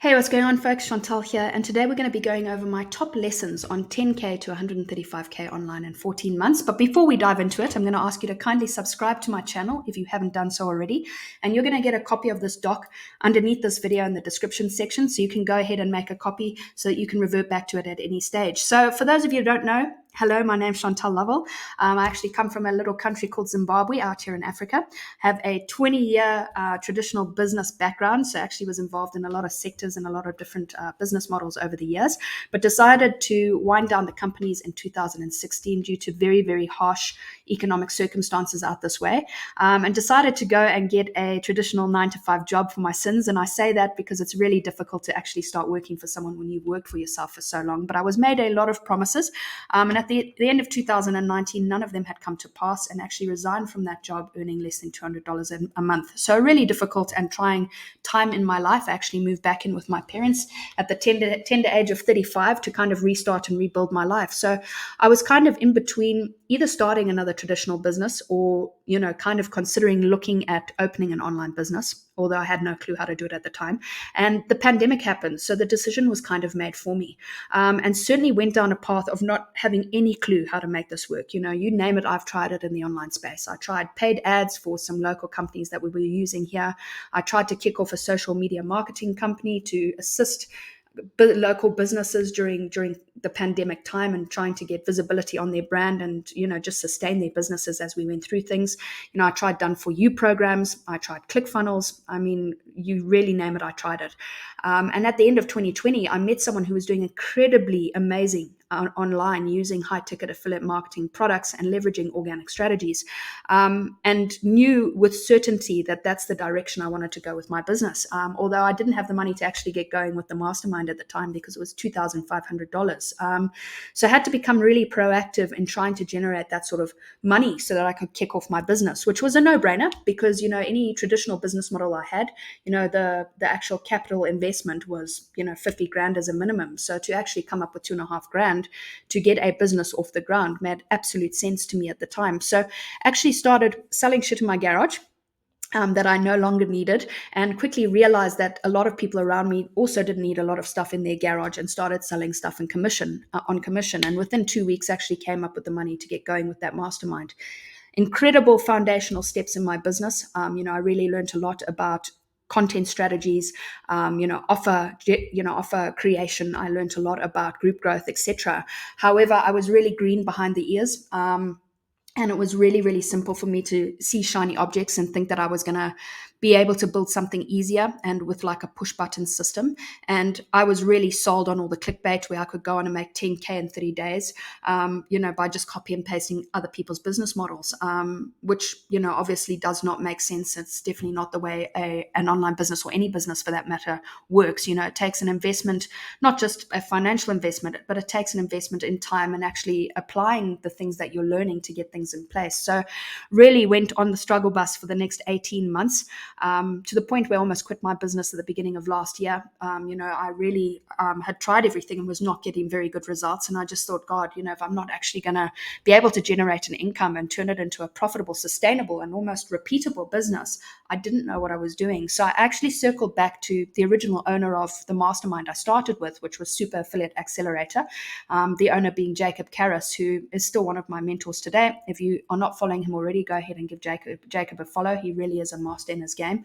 Hey, what's going on, folks? Chantal here, and today we're going to be going over my top lessons on 10K to 135K online in 14 months. But before we dive into it, I'm going to ask you to kindly subscribe to my channel if you haven't done so already. And you're going to get a copy of this doc underneath this video in the description section, so you can go ahead and make a copy so that you can revert back to it at any stage. So, for those of you who don't know, hello, my name's Chantal Lovell. I actually come from a little country called Zimbabwe out here in Africa. Have a 20-year traditional business background, so actually was involved in a lot of sectors and a lot of different business models over the years, but decided to wind down the companies in 2016 due to very, very harsh economic circumstances out this way, and decided to go and get a traditional 9 to 5 job for my sins. And I say that because it's really difficult to actually start working for someone when you've worked for yourself for so long. But I was made a lot of promises, and at the end of 2019, none of them had come to pass, and actually resigned from that job earning less than $200 a month. So a really difficult and trying time in my life. I actually moved back in with my parents at the tender age of 35 to kind of restart and rebuild my life. So I was kind of in between either starting another traditional business or, kind of considering looking at opening an online business, although I had no clue how to do it at the time. And the pandemic happened. So the decision was kind of made for me, and certainly went down a path of not having any clue how to make this work. You name it, I've tried it in the online space. I tried paid ads for some local companies that we were using here. I tried to kick off a social media marketing company to assist local businesses during the pandemic time and trying to get visibility on their brand and just sustain their businesses as we went through things. I tried done for you programs. I tried ClickFunnels. I mean, you really name it, I tried it. And at the end of 2020, I met someone who was doing incredibly amazing online using high ticket affiliate marketing products and leveraging organic strategies, and knew with certainty that that's the direction I wanted to go with my business. Although I didn't have the money to actually get going with the mastermind at the time because it was $2,500. So I had to become really proactive in trying to generate that sort of money so that I could kick off my business, which was a no-brainer because, any traditional business model I had, the actual capital investment was, 50 grand as a minimum. So to actually come up with 2.5 grand to get a business off the ground made absolute sense to me at the time. So actually started selling shit in my garage, that I no longer needed, and quickly realized that a lot of people around me also didn't need a lot of stuff in their garage, and started selling stuff on commission. And within 2 weeks, actually came up with the money to get going with that mastermind. Incredible foundational steps in my business. I really learned a lot about content strategies, offer creation. I learned a lot about group growth, etc. However, I was really green behind the ears. And it was really, really simple for me to see shiny objects and think that I was going to be able to build something easier and with like a push button system. And I was really sold on all the clickbait where I could go on and make 10K in 30 days, by just copy and pasting other people's business models, which, obviously does not make sense. It's definitely not the way an online business, or any business for that matter, works. It takes an investment, not just a financial investment, but it takes an investment in time and actually applying the things that you're learning to get things in place. So really went on the struggle bus for the next 18 months, to the point where I almost quit my business at the beginning of last year. I really had tried everything and was not getting very good results. And I just thought, God, if I'm not actually going to be able to generate an income and turn it into a profitable, sustainable, and almost repeatable business, I didn't know what I was doing. So I actually circled back to the original owner of the mastermind I started with, which was Super Affiliate Accelerator, the owner being Jacob Karras, who is still one of my mentors today. If you are not following him already, go ahead and give Jacob a follow. He really is a master in his game.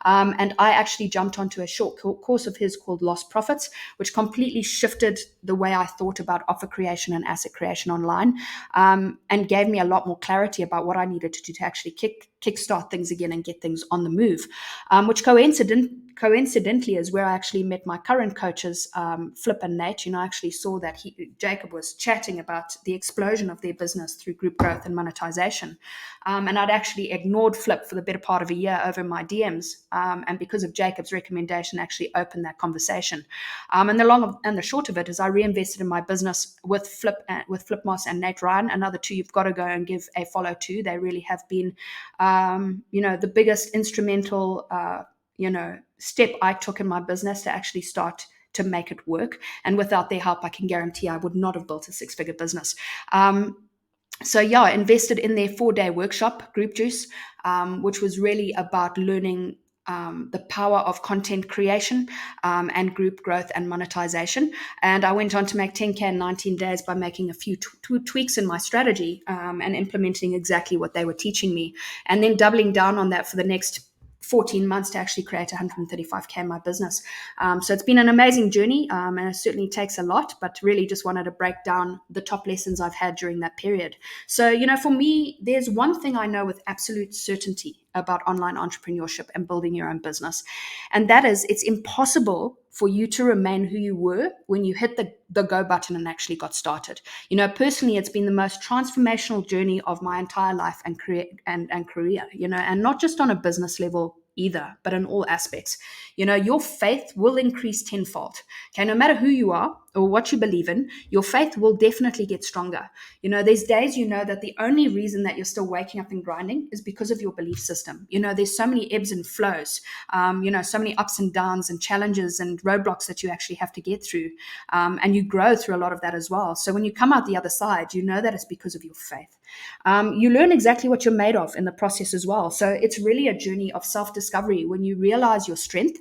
And I actually jumped onto a short course of his called Lost Profits, which completely shifted the way I thought about offer creation and asset creation online, and gave me a lot more clarity about what I needed to do to actually kickstart things again and get things on the move, which coincidentally is where I actually met my current coaches, Flip and Nate. I actually saw that Jacob was chatting about the explosion of their business through group growth and monetization. And I'd actually ignored Flip for the better part of a year over my DMs. And because of Jacob's recommendation, actually opened that conversation. And the long and the short of it is I reinvested in my business with Flip Moss and Nate Ryan. Another two you've got to go and give a follow to. They really have been, the biggest instrumental, step I took in my business to actually start to make it work. And without their help, I can guarantee I would not have built a 6-figure business. I invested in their 4-day workshop, Group Juice, which was really about learning the power of content creation and group growth and monetization. And I went on to make 10K in 19 days by making a few tweaks in my strategy and implementing exactly what they were teaching me, and then doubling down on that for the next 14 months to actually create 135K in my business. So it's been an amazing journey, and it certainly takes a lot, but really just wanted to break down the top lessons I've had during that period. So, for me, there's one thing I know with absolute certainty about online entrepreneurship and building your own business. And that is, it's impossible for you to remain who you were when you hit the go button and actually got started. Personally, it's been the most transformational journey of my entire life and career, and not just on a business level either, but in all aspects. Your faith will increase tenfold. Okay, no matter who you are or what you believe in, your faith will definitely get stronger. There's days that the only reason that you're still waking up and grinding is because of your belief system. There's so many ebbs and flows, so many ups and downs and challenges and roadblocks that you actually have to get through. And you grow through a lot of that as well. So when you come out the other side, that it's because of your faith. You learn exactly what you're made of in the process as well. So it's really a journey of self-discovery when you realize your strength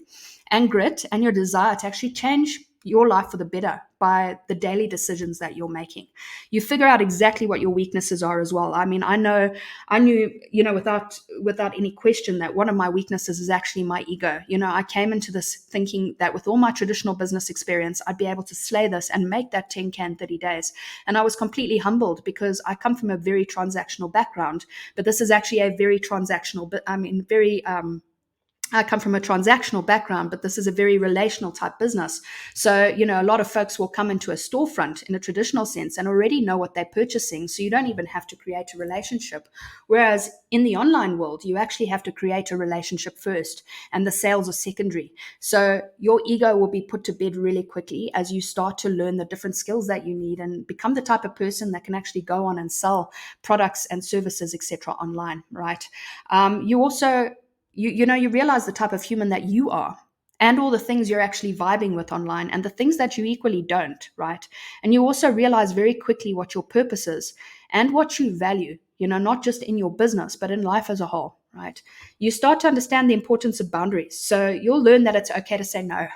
and grit and your desire to actually change your life for the better by the daily decisions that you're making. You figure out exactly what your weaknesses are as well. I mean, I knew, without any question that one of my weaknesses is actually my ego. I came into this thinking that with all my traditional business experience, I'd be able to slay this and make that 10K in 30 days. And I was completely humbled because I come from a very transactional background, but this is actually a very transactional, I come from a transactional background, but this is a very relational type business. So, a lot of folks will come into a storefront in a traditional sense and already know what they're purchasing. So you don't even have to create a relationship. Whereas in the online world, you actually have to create a relationship first and the sales are secondary. So your ego will be put to bed really quickly as you start to learn the different skills that you need and become the type of person that can actually go on and sell products and services, etc. online, right? You also you realize the type of human that you are and all the things you're actually vibing with online and the things that you equally don't, right? And you also realize very quickly what your purpose is and what you value, not just in your business, but in life as a whole, right? You start to understand the importance of boundaries. So you'll learn that it's okay to say no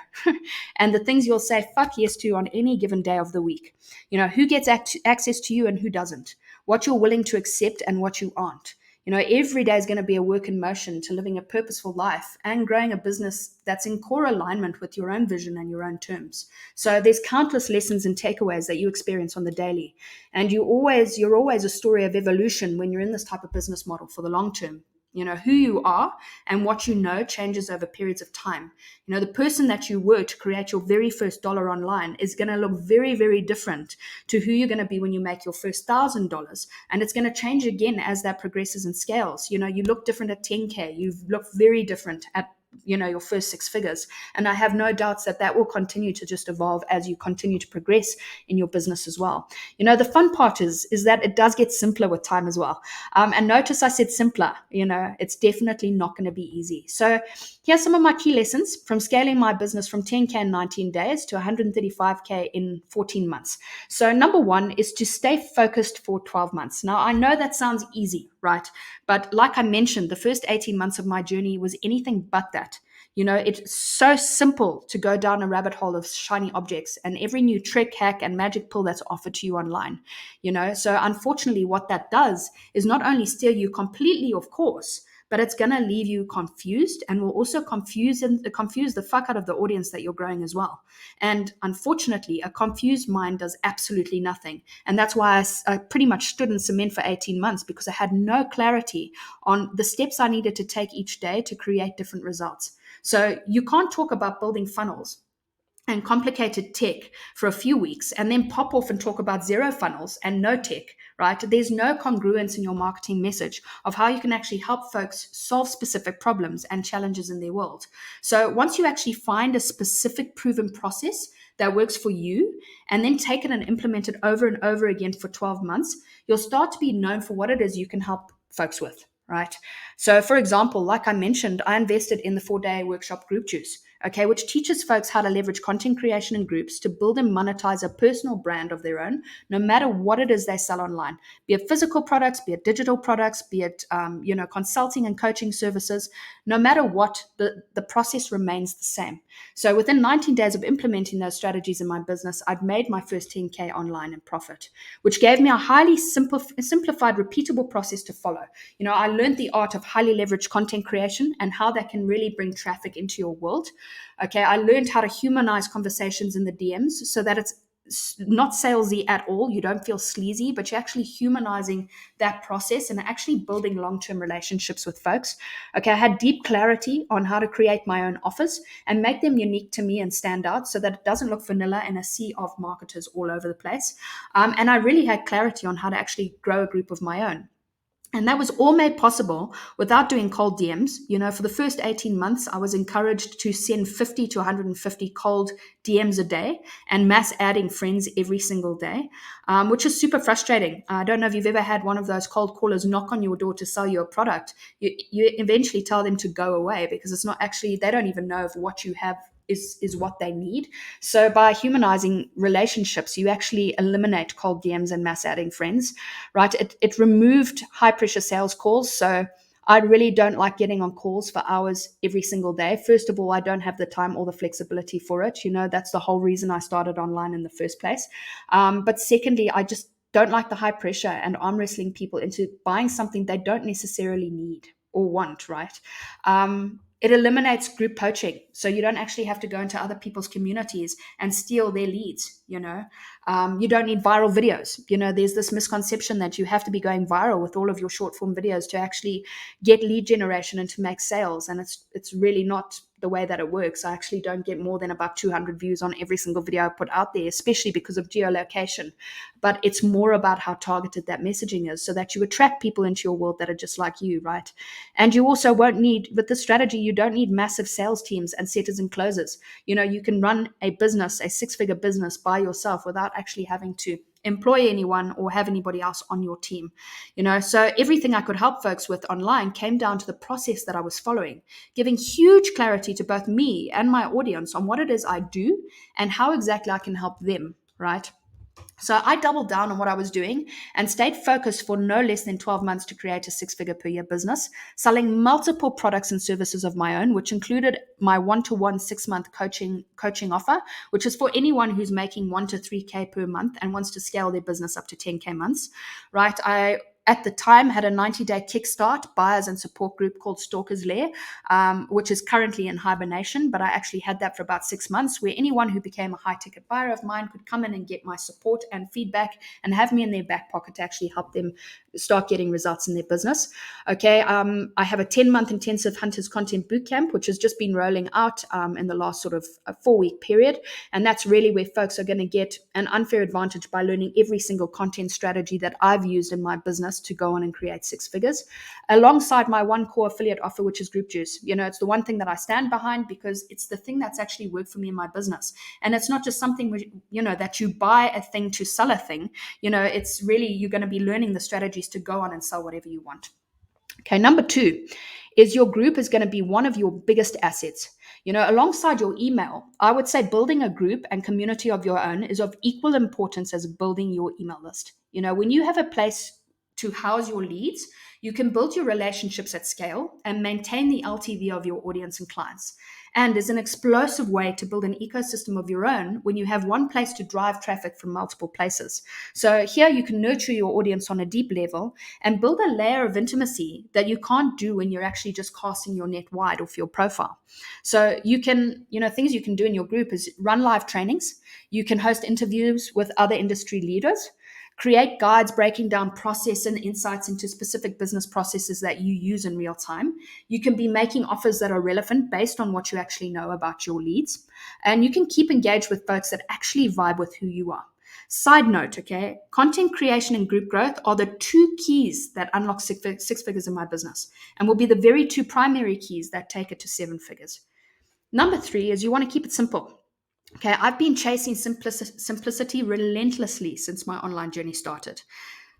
and the things you'll say fuck yes to on any given day of the week. Who gets access to you and who doesn't, what you're willing to accept and what you aren't. Every day is going to be a work in motion to living a purposeful life and growing a business that's in core alignment with your own vision and your own terms. So there's countless lessons and takeaways that you experience on the daily. And you're always a story of evolution when you're in this type of business model for the long term. Who you are and what you know changes over periods of time. The person that you were to create your very first dollar online is going to look very, very different to who you're going to be when you make your first $1,000. And it's going to change again as that progresses and scales. You look different at 10K. You look very different at your first six figures. And I have no doubts that will continue to just evolve as you continue to progress in your business as well. The fun part is that it does get simpler with time as well. And notice I said simpler, it's definitely not going to be easy. So here's some of my key lessons from scaling my business from 10K in 19 days to 135K in 14 months. So number one is to stay focused for 12 months. Now, I know that sounds easy, right? But like I mentioned, the first 18 months of my journey was anything but that. It's so simple to go down a rabbit hole of shiny objects and every new trick, hack, and magic pill that's offered to you online. So unfortunately, what that does is not only steer you completely off course, but it's going to leave you confused and will also confuse the fuck out of the audience that you're growing as well. And unfortunately, a confused mind does absolutely nothing. And that's why I pretty much stood in cement for 18 months because I had no clarity on the steps I needed to take each day to create different results. So you can't talk about building funnels and complicated tech for a few weeks and then pop off and talk about zero funnels and no tech, right? There's no congruence in your marketing message of how you can actually help folks solve specific problems and challenges in their world. So once you actually find a specific proven process that works for you and then take it and implement it over and over again for 12 months, you'll start to be known for what it is you can help folks with. Right. So, for example, like I mentioned, I invested in the 4-day workshop Group Juice. okay, which teaches folks how to leverage content creation in groups to build and monetize a personal brand of their own, no matter what it is they sell online, be it physical products, be it digital products, be it consulting and coaching services. No matter what, the process remains the same. So within 19 days of implementing those strategies in my business, I'd made my first 10K online in profit, which gave me a highly simplified, repeatable process to follow. I learned the art of highly leveraged content creation and how that can really bring traffic into your world. Okay, I learned how to humanize conversations in the DMs so that it's not salesy at all. You don't feel sleazy, but you're actually humanizing that process and actually building long-term relationships with folks. Okay, I had deep clarity on how to create my own offers and make them unique to me and stand out so that it doesn't look vanilla in a sea of marketers all over the place. And I really had clarity on how to actually grow a group of my own. And that was all made possible without doing cold DMs. For the first 18 months, I was encouraged to send 50 to 150 cold DMs a day and mass adding friends every single day, which is super frustrating. I don't know if you've ever had one of those cold callers knock on your door to sell you a product. You eventually tell them to go away because it's not actually, they don't even know if what you have is what they need. So by humanizing relationships, you actually eliminate cold DMs and mass adding friends, right? It removed high pressure sales calls. So I really don't like getting on calls for hours every single day. First of all, I don't have the time or the flexibility for it. That's the whole reason I started online in the first place. But secondly, I just don't like the high pressure and arm wrestling people into buying something they don't necessarily need or want, right? It eliminates group poaching. So you don't actually have to go into other people's communities and steal their leads. You don't need viral videos. There's this misconception that you have to be going viral with all of your short form videos to actually get lead generation and to make sales. And it's really not the way that it works. I actually don't get more than about 200 views on every single video I put out there, especially because of geolocation. But it's more about how targeted that messaging is so that you attract people into your world that are just like you, right? And you also won't need, with this strategy, you don't need massive sales teams and setters and closers. You can run a business, a 6-figure business by yourself without actually having to employ anyone or have anybody else on your team. So everything I could help folks with online came down to the process that I was following, giving huge clarity to both me and my audience on what it is I do and how exactly I can help them, right? So I doubled down on what I was doing and stayed focused for no less than 12 months to create a 6-figure per year business, selling multiple products and services of my own, which included my one-to-one 6-month coaching offer, which is for anyone who's making 1 to 3K per month and wants to scale their business up to 10K months, right? I at the time had a 90-day kickstart buyers and support group called Stalker's Lair, which is currently in hibernation, but I actually had that for about 6 months, where anyone who became a high ticket buyer of mine could come in and get my support and feedback and have me in their back pocket to actually help them start getting results in their business. Okay, I have a 10-month intensive Hunters Content Bootcamp, which has just been rolling out in the last sort of 4-week period. And that's really where folks are going to get an unfair advantage by learning every single content strategy that I've used in my business to go on and create 6 figures, alongside my one core affiliate offer, which is Group Juice. It's the one thing that I stand behind because it's the thing that's actually worked for me in my business. And it's not just something, that you buy a thing to sell a thing. It's really, you're going to be learning the strategies to go on and sell whatever you want. Okay, number 2 is your group is going to be one of your biggest assets. Alongside your email, I would say building a group and community of your own is of equal importance as building your email list. When you have a place to house your leads, you can build your relationships at scale and maintain the LTV of your audience and clients. And there's an explosive way to build an ecosystem of your own when you have one place to drive traffic from multiple places. So here you can nurture your audience on a deep level and build a layer of intimacy that you can't do when you're actually just casting your net wide off your profile. So you can, things you can do in your group is run live trainings. You can host interviews with other industry leaders, create guides breaking down process and insights into specific business processes that you use in real time. You can be making offers that are relevant based on what you actually know about your leads. And you can keep engaged with folks that actually vibe with who you are. Side note, okay, content creation and group growth are the 2 keys that unlock 6 figures in my business and will be the very 2 primary keys that take it to 7 figures. Number 3 is you want to keep it simple. Okay, I've been chasing simplicity relentlessly since my online journey started.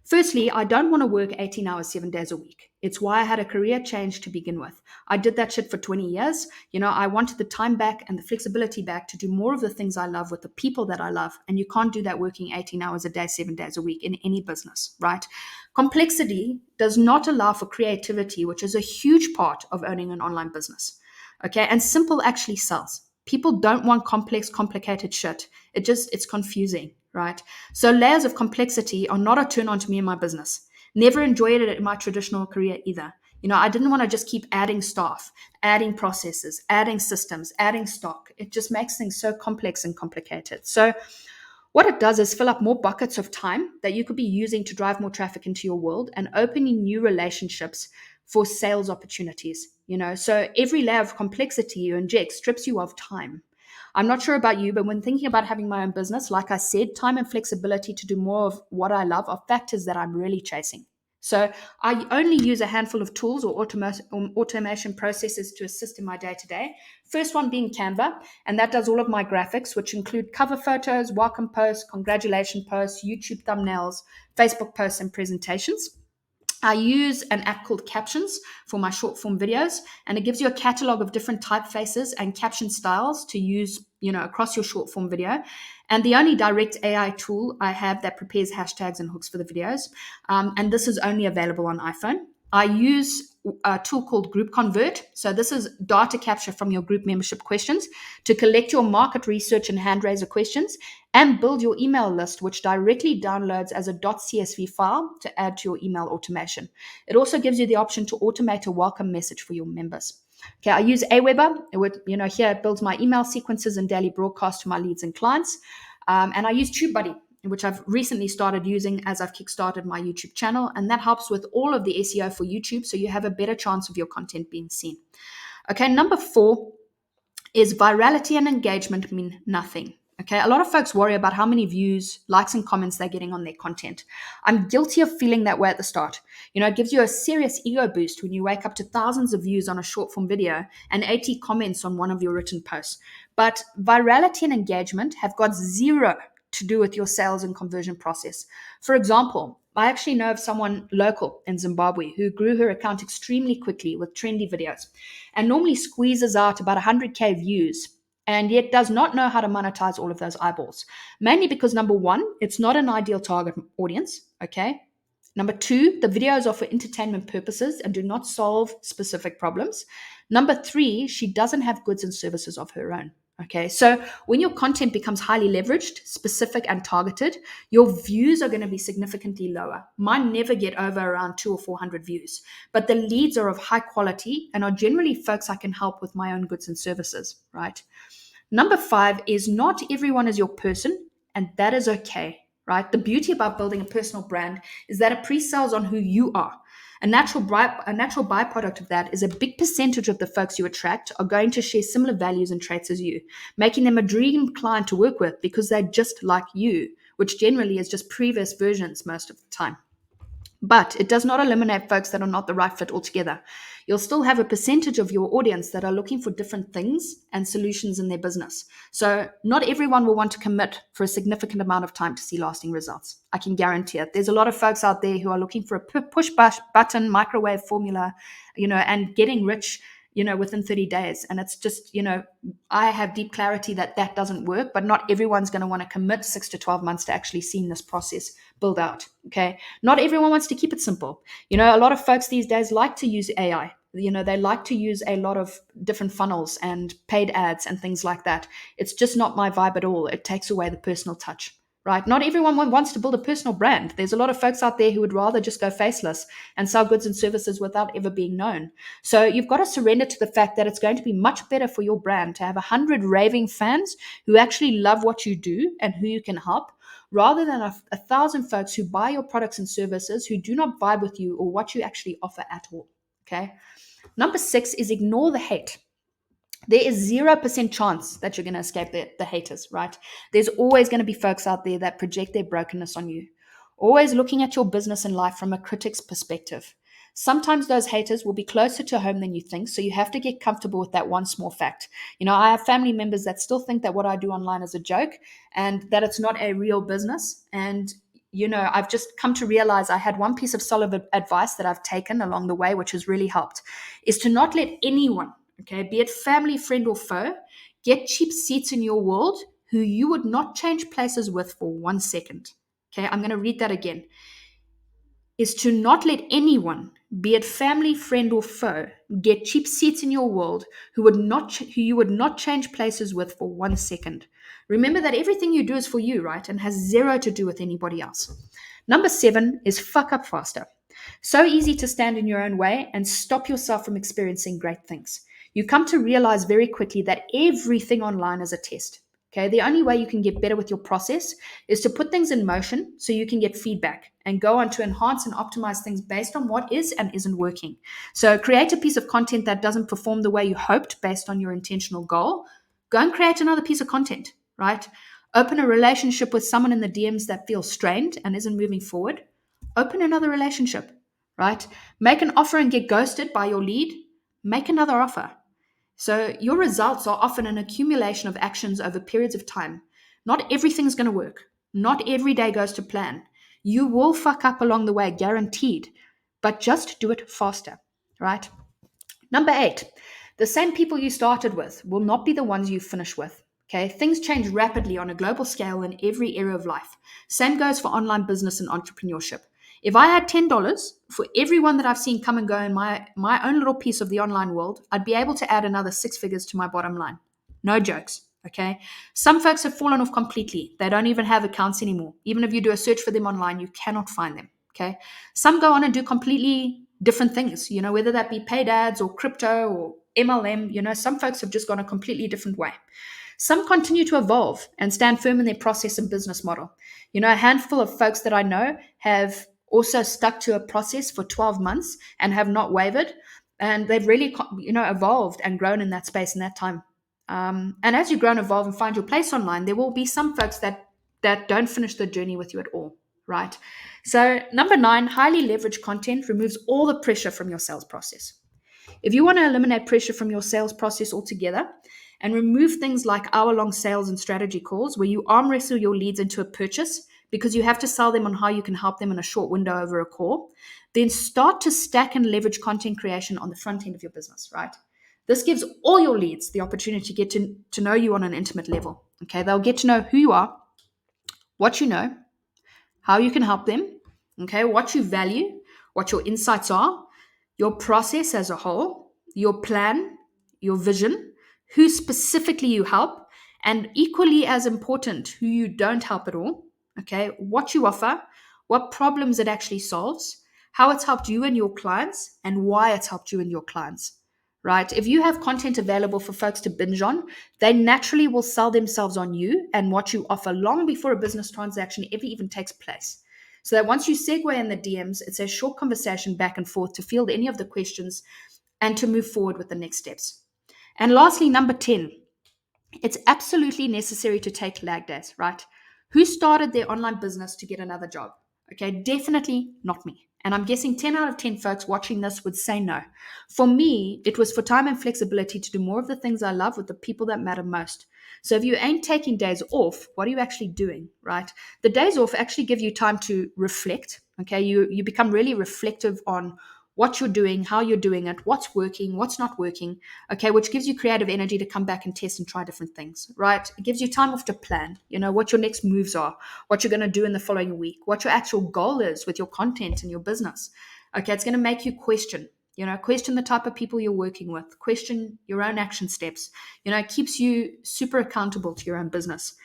Firstly, I don't want to work 18 hours, 7 days a week. It's why I had a career change to begin with. I did that shit for 20 years. I wanted the time back and the flexibility back to do more of the things I love with the people that I love. And you can't do that working 18 hours a day, 7 days a week in any business, right? Complexity does not allow for creativity, which is a huge part of owning an online business. Okay. And simple actually sells. People don't want complex, complicated shit. It's confusing, right? So layers of complexity are not a turn on to me in my business. Never enjoyed it in my traditional career either. I didn't want to just keep adding staff, adding processes, adding systems, adding stock. It just makes things so complex and complicated. So what it does is fill up more buckets of time that you could be using to drive more traffic into your world and opening new relationships for sales opportunities. So every layer of complexity you inject strips you of time. I'm not sure about you, but when thinking about having my own business, like I said, time and flexibility to do more of what I love are factors that I'm really chasing. So I only use a handful of tools or automation processes to assist in my day to day. First one being Canva, and that does all of my graphics, which include cover photos, welcome posts, congratulation posts, YouTube thumbnails, Facebook posts, and presentations. I use an app called Captions for my short form videos, and it gives you a catalog of different typefaces and caption styles to use, across your short form video. And the only direct AI tool I have that prepares hashtags and hooks for the videos. And this is only available on iPhone. I use a tool called Group Convert. So this is data capture from your group membership questions to collect your market research and hand raiser questions and build your email list, which directly downloads as a .csv file to add to your email automation. It also gives you the option to automate a welcome message for your members. Okay, I use Aweber. Here it builds my email sequences and daily broadcasts to my leads and clients. And I use TubeBuddy, which I've recently started using as I've kickstarted my YouTube channel. And that helps with all of the SEO for YouTube, so you have a better chance of your content being seen. Okay, number 4 is virality and engagement mean nothing. Okay, a lot of folks worry about how many views, likes, and comments they're getting on their content. I'm guilty of feeling that way at the start. It gives you a serious ego boost when you wake up to thousands of views on a short form video and 80 comments on one of your written posts. But virality and engagement have got zero to do with your sales and conversion process. For example, I actually know of someone local in Zimbabwe who grew her account extremely quickly with trendy videos and normally squeezes out about 100K views and yet does not know how to monetize all of those eyeballs. Mainly because number 1, it's not an ideal target audience, okay? Number 2, the videos are for entertainment purposes and do not solve specific problems. Number 3, she doesn't have goods and services of her own. Okay, so when your content becomes highly leveraged, specific, and targeted, your views are going to be significantly lower. Mine never get over around 200 or 400 views, but the leads are of high quality and are generally folks I can help with my own goods and services, right? Number 5 is not everyone is your person, and that is okay, right? The beauty about building a personal brand is that it pre-sells on who you are. A natural byproduct of that is a big percentage of the folks you attract are going to share similar values and traits as you, making them a dream client to work with because they're just like you, which generally is just previous versions most of the time. But it does not eliminate folks that are not the right fit altogether. You'll still have a percentage of your audience that are looking for different things and solutions in their business. So not everyone will want to commit for a significant amount of time to see lasting results. I can guarantee it. There's a lot of folks out there who are looking for a push button microwave formula, and getting rich, within 30 days. And it's just, I have deep clarity that that doesn't work, but not everyone's going to want to commit 6 to 12 months to actually seeing this process build out. Okay. Not everyone wants to keep it simple. A lot of folks these days like to use AI. They like to use a lot of different funnels and paid ads and things like that. It's just not my vibe at all. It takes away the personal touch. Right? Not everyone wants to build a personal brand. There's a lot of folks out there who would rather just go faceless and sell goods and services without ever being known. So you've got to surrender to the fact that it's going to be much better for your brand to have 100 raving fans who actually love what you do and who you can help, rather than 1,000 folks who buy your products and services who do not vibe with you or what you actually offer at all. Okay. Number 6 is ignore the hate. There is 0% chance that you're going to escape the haters, right? There's always going to be folks out there that project their brokenness on you, always looking at your business and life from a critic's perspective. Sometimes those haters will be closer to home than you think, so you have to get comfortable with that one small fact. I have family members that still think that what I do online is a joke and that it's not a real business. And I've just come to realize I had one piece of solid advice that I've taken along the way, which has really helped, is to not let anyone, okay, be it family, friend, or foe, get cheap seats in your world who you would not change places with for 1 second. Okay, I'm going to read that again. Is to not let anyone, be it family, friend, or foe, get cheap seats in your world who you would not change places with for 1 second. Remember that everything you do is for you, right? And has zero to do with anybody else. Number 7 is fuck up faster. So easy to stand in your own way and stop yourself from experiencing great things. You come to realize very quickly that everything online is a test. Okay, the only way you can get better with your process is to put things in motion so you can get feedback and go on to enhance and optimize things based on what is and isn't working. So create a piece of content that doesn't perform the way you hoped based on your intentional goal. Go and create another piece of content, right? Open a relationship with someone in the DMs that feels strained and isn't moving forward. Open another relationship, right? Make an offer and get ghosted by your lead. Make another offer. So your results are often an accumulation of actions over periods of time. Not everything's going to work. Not every day goes to plan. You will fuck up along the way, guaranteed, but just do it faster, right? Number 8, the same people you started with will not be the ones you finish with. Okay, things change rapidly on a global scale in every area of life. Same goes for online business and entrepreneurship. If I had $10 for everyone that I've seen come and go in my own little piece of the online world, I'd be able to add another 6 figures to my bottom line. No jokes. Okay. Some folks have fallen off completely. They don't even have accounts anymore. Even if you do a search for them online, you cannot find them. Okay. Some go on and do completely different things, whether that be paid ads or crypto or MLM, some folks have just gone a completely different way. Some continue to evolve and stand firm in their process and business model. A handful of folks that I know have also stuck to a process for 12 months and have not wavered. And they've really, evolved and grown in that space in that time. And as you grow and evolve and find your place online, there will be some folks that don't finish the journey with you at all, right? So number 9, highly leveraged content removes all the pressure from your sales process. If you want to eliminate pressure from your sales process altogether and remove things like hour-long sales and strategy calls where you arm wrestle your leads into a purchase because you have to sell them on how you can help them in a short window over a call, then start to stack and leverage content creation on the front end of your business, right? This gives all your leads the opportunity to get to know you on an intimate level. Okay, they'll get to know who you are, what you know, how you can help them, okay, what you value, what your insights are, your process as a whole, your plan, your vision, who specifically you help, and equally as important, who you don't help at all, okay, what you offer, what problems it actually solves, how it's helped you and your clients, and why it's helped you and your clients. Right? If you have content available for folks to binge on, they naturally will sell themselves on you and what you offer long before a business transaction ever even takes place. So that once you segue in the DMs, it's a short conversation back and forth to field any of the questions and to move forward with the next steps. And lastly, number 10, it's absolutely necessary to take lag days, right? Who started their online business to get another job? Okay, definitely not me. And I'm guessing 10 out of 10 folks watching this would say no. For me, it was for time and flexibility to do more of the things I love with the people that matter most. So if you ain't taking days off, what are you actually doing, right? The days off actually give you time to reflect. Okay, you become really reflective on what you're doing, how you're doing it, what's working, what's not working, okay, which gives you creative energy to come back and test and try different things, right? It gives you time off to plan, what your next moves are, what you're going to do in the following week, what your actual goal is with your content and your business. Okay, it's going to make you question, question the type of people you're working with, question your own action steps. It keeps you super accountable to your own business.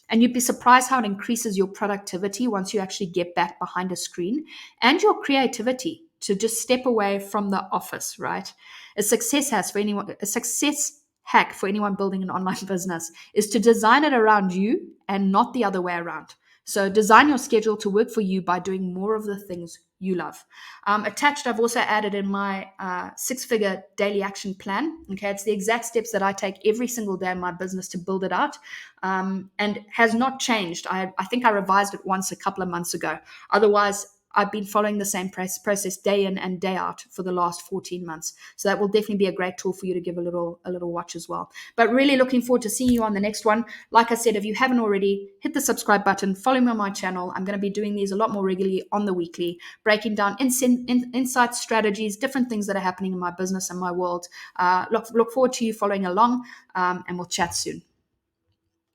And you'd be surprised how it increases your productivity once you actually get back behind a screen and your creativity to just step away from the office, right? A success hack for anyone building an online business is to design it around you and not the other way around. So design your schedule to work for you by doing more of the things you love. Attached, I've also added in my 6-figure daily action plan. Okay, it's the exact steps that I take every single day in my business to build it out, and has not changed. I think I revised it once a couple of months ago. Otherwise, I've been following the same process day in and day out for the last 14 months. So that will definitely be a great tool for you to give a little watch as well. But really looking forward to seeing you on the next one. Like I said, if you haven't already, hit the subscribe button, follow me on my channel. I'm going to be doing these a lot more regularly on the weekly, breaking down insights, strategies, different things that are happening in my business and my world. Look forward to you following along, and we'll chat soon.